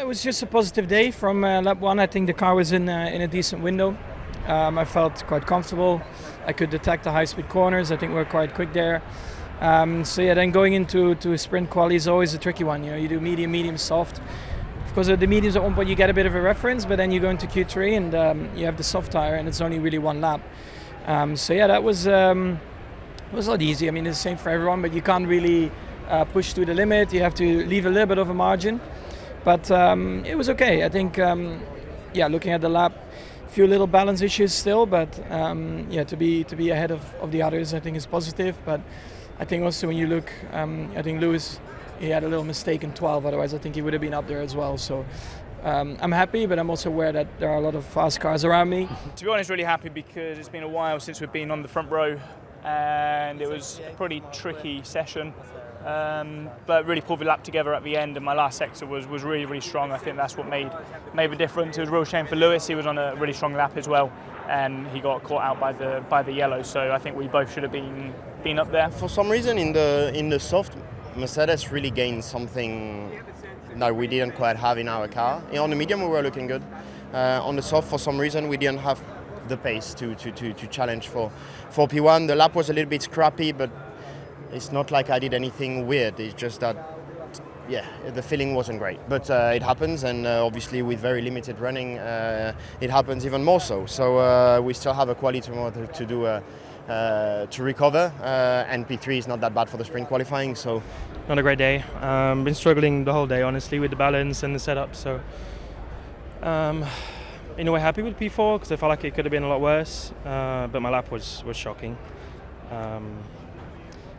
it was just a positive day from lap one. I think the car was in a decent window. I felt quite comfortable. I could detect the high-speed corners. I think we're quite quick there. Then going into a sprint quali is always a tricky one. You do medium, soft. Of course, the mediums at one point you get a bit of a reference, but then you go into Q3 and you have the soft tire, and it's only really one lap. That was not easy. I mean, it's the same for everyone, but you can't really push to the limit. You have to leave a little bit of a margin. But it was okay. I think, looking at the lap, a few little balance issues still, but to be ahead of the others, I think is positive. But I think also when you look, I think Lewis, he had a little mistake in 12. Otherwise, I think he would have been up there as well. So I'm happy, but I'm also aware that there are a lot of fast cars around me. To be honest, really happy because it's been a while since we've been on the front row, and it was a pretty tricky session. But really pulled the lap together at the end, and my last sector was really strong. I think that's what made the difference. It was a real shame for Lewis. He was on a really strong lap as well, and he got caught out by the yellow. So I think we both should have been up there. For some reason, in the soft, Mercedes really gained something that we didn't quite have in our car. On the medium, we were looking good. On the soft, for some reason, we didn't have the pace to challenge for P1. The lap was a little bit scrappy, but it's not like I did anything weird. It's just that, the feeling wasn't great. But it happens, and obviously with very limited running, it happens even more so. So we still have a quali tomorrow to do to recover, and P3 is not that bad for the sprint qualifying. So, not a great day. Been struggling the whole day, honestly, with the balance and the setup. So, in a way, happy with P4 because I felt like it could have been a lot worse. But my lap was shocking.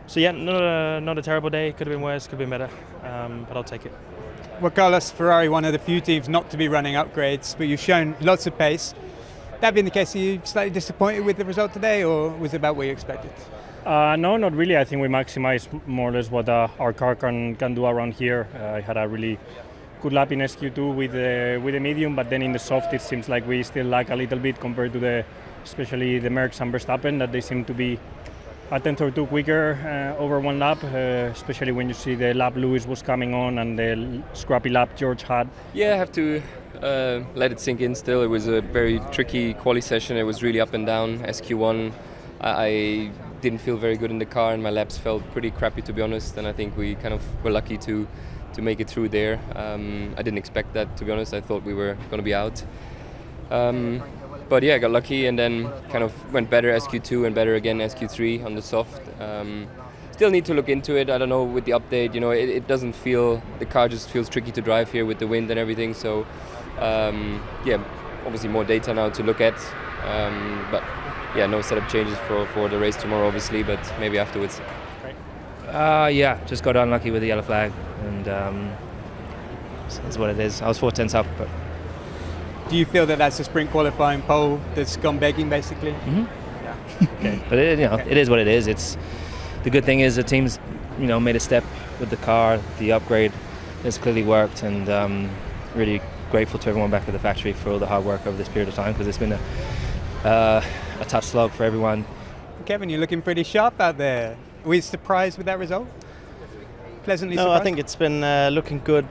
Not a terrible day. Could have been worse, could have been better, but I'll take it. Well, Carlos, Ferrari, one of the few teams not to be running upgrades, but you've shown lots of pace. That being the case, are you slightly disappointed with the result today, or was it about what you expected? No, not really. I think we maximized more or less what our car can do around here. I had a really good lap in SQ2 with the medium, but then in the soft it seems like we still lack a little bit compared to especially the Mercs and Verstappen, that they seem to be a tenth or two quicker over one lap, especially when you see the lap Lewis was coming on and the scrappy lap George had. Yeah, I have to let it sink in still. It was a very tricky quali session. It was really up and down. SQ1, I didn't feel very good in the car, and my laps felt pretty crappy, to be honest, and I think we kind of were lucky to make it through there. I didn't expect that, to be honest. I thought we were going to be out. But yeah, I got lucky and then kind of went better SQ2 and better again SQ3 on the soft. Still need to look into it. I don't know, with the update, it doesn't feel, the car just feels tricky to drive here with the wind and everything. So obviously more data now to look at. But yeah, no setup changes for the race tomorrow, obviously, but maybe afterwards. Just got unlucky with the yellow flag, and that's what it is. I was 4 tenths up, but. Do you feel that that's a sprint qualifying pole that's gone begging, basically? Mm-hmm. Yeah. Okay. But it is what it is. It's the good thing is the team's made a step with the car, the upgrade has clearly worked, and really grateful to everyone back at the factory for all the hard work over this period of time, because it's been a tough slog for everyone. Kevin, you're looking pretty sharp out there. Were you surprised with that result? Pleasantly surprised? No, I think it's been looking good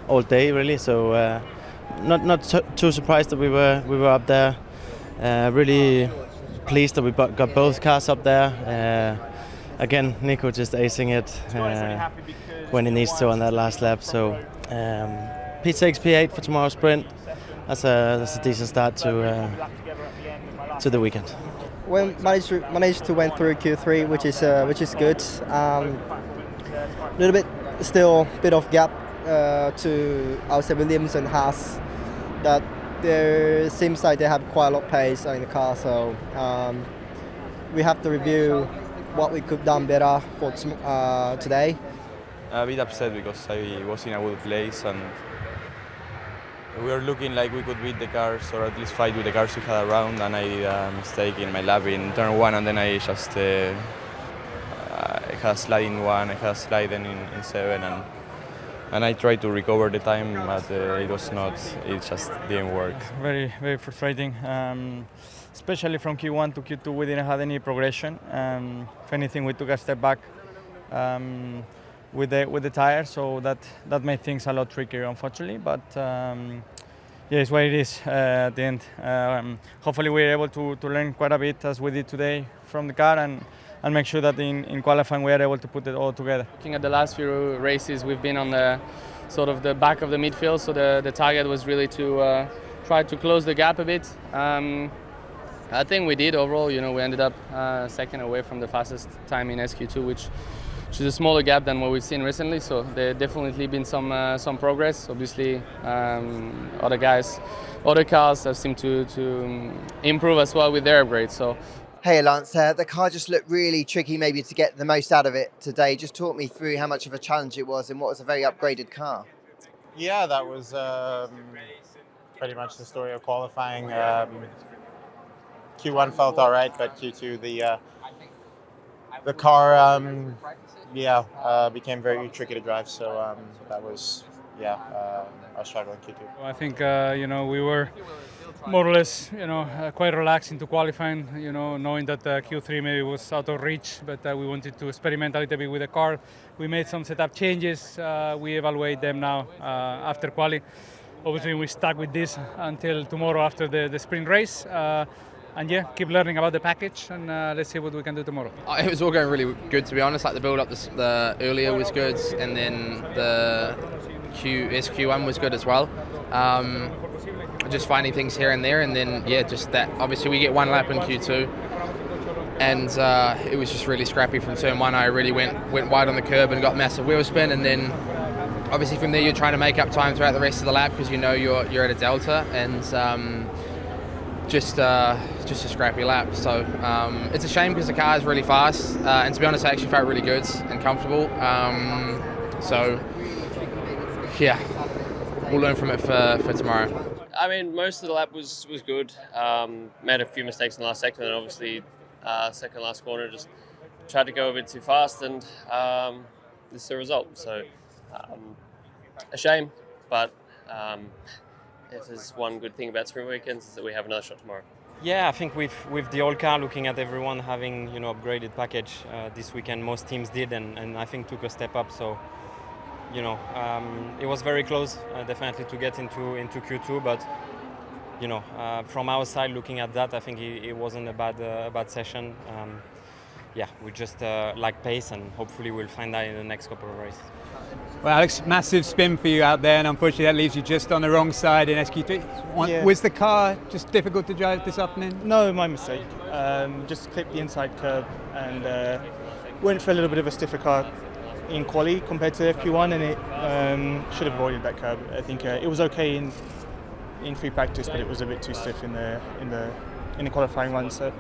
all day, really. So. Not too surprised that we were up there. Really pleased that we got both cars up there. Again, Nico just acing it when he needs to on that last lap. So P6, P8 for tomorrow's sprint. That's a decent start to the weekend. We managed to went through Q3, which is good. A little bit still bit of gap to I would say Williams and Haas, that there seems like they have quite a lot of pace in the car, so we have to review what we could have done better for today. A bit upset because I was in a good place and we were looking like we could beat the cars, or at least fight with the cars we had around, and I made a mistake in my lap in turn 1, and then I just I had a slide in 1, I had a slide in 7, and I tried to recover the time, but it just didn't work. Very, very frustrating. Especially from Q1 to Q2, we didn't have any progression. If anything, we took a step back. with the tire, so that made things a lot trickier, unfortunately. But yeah, it's what it is at the end. Hopefully we're able to learn quite a bit as we did today from the car and make sure that in qualifying we are able to put it all together. Looking at the last few races, we've been on the sort of the back of the midfield, so the target was really to try to close the gap a bit. I think we did overall. You know, we ended up second away from the fastest time in SQ2, which is a smaller gap than what we've seen recently. So there definitely been some progress. Obviously, other cars have seemed to improve as well with their upgrades. So. Hey Lance, the car just looked really tricky maybe to get the most out of it today. Just talk me through how much of a challenge it was and what was a very upgraded car. Yeah, that was pretty much the story of qualifying. Q1 felt all right, but Q2 the car became very tricky to drive. So that was a struggle in Q2. I think we were more or less quite relaxed into qualifying. Knowing that Q3 maybe was out of reach, but we wanted to experiment a little bit with the car. We made some setup changes. We evaluate them now after quali. Obviously, we stuck with this until tomorrow after the sprint race. And yeah, keep learning about the package, and let's see what we can do tomorrow. It was all going really good, to be honest. Like the build up, the earlier was good, and then the SQ1 was good as well. Just finding things here and there, and then just that. Obviously, we get one lap in Q2, and it was just really scrappy from turn one. I really went wide on the curb and got massive wheel spin, and then obviously from there you're trying to make up time throughout the rest of the lap because you're at a delta, and just a scrappy lap. So it's a shame because the car is really fast, and to be honest, I actually felt really good and comfortable. So yeah, we'll learn from it for tomorrow. I mean, most of the lap was good. Made a few mistakes in the last sector, and obviously second last corner just tried to go a bit too fast, and this is the result. So a shame, but if there's one good thing about sprint weekends is that we have another shot tomorrow. Yeah, I think with the old car, looking at everyone having upgraded package this weekend, most teams did, and I think took a step up. So it was very close, definitely to get into Q2. But from our side, looking at that, I think it wasn't a bad session. We just like pace, and hopefully we'll find that in the next couple of races. Well, Alex, massive spin for you out there, and unfortunately that leaves you just on the wrong side in SQ3. Yeah. Was the car just difficult to drive this afternoon? No, my mistake. Just clipped the inside curb and went for a little bit of a stiffer car in quali compared to FQ1, and it should have avoided that curb. I think it was okay in free practice, but it was a bit too stiff in the qualifying run. So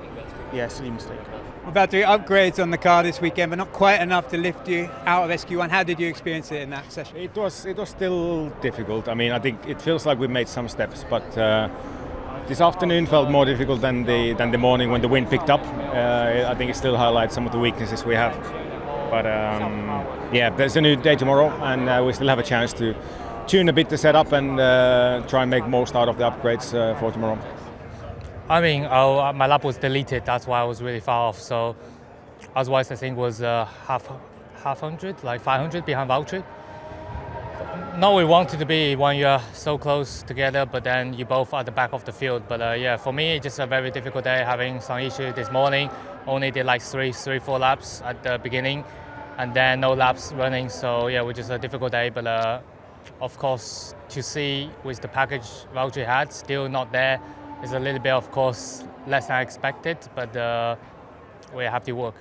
yeah, silly mistake. About the upgrades on the car this weekend, but not quite enough to lift you out of SQ1. How did you experience it in that session? It was still difficult. I mean, I think it feels like we made some steps, but this afternoon felt more difficult than the morning when the wind picked up. I think it still highlights some of the weaknesses we have. But there's a new day tomorrow, and we still have a chance to tune a bit the setup and try and make most out of the upgrades for tomorrow. I mean, my lap was deleted. That's why I was really far off. So otherwise, I think was half 100, like 500 behind Valtteri. No, we wanted to be when you're so close together, but then you both at the back of the field. But for me, just a very difficult day, having some issue this morning. Only did like 4 laps at the beginning, and then no laps running. So yeah, it was just a difficult day. But of course, to see with the package Valtteri had, still not there. It's a little bit, of course, less than I expected, but we have to work.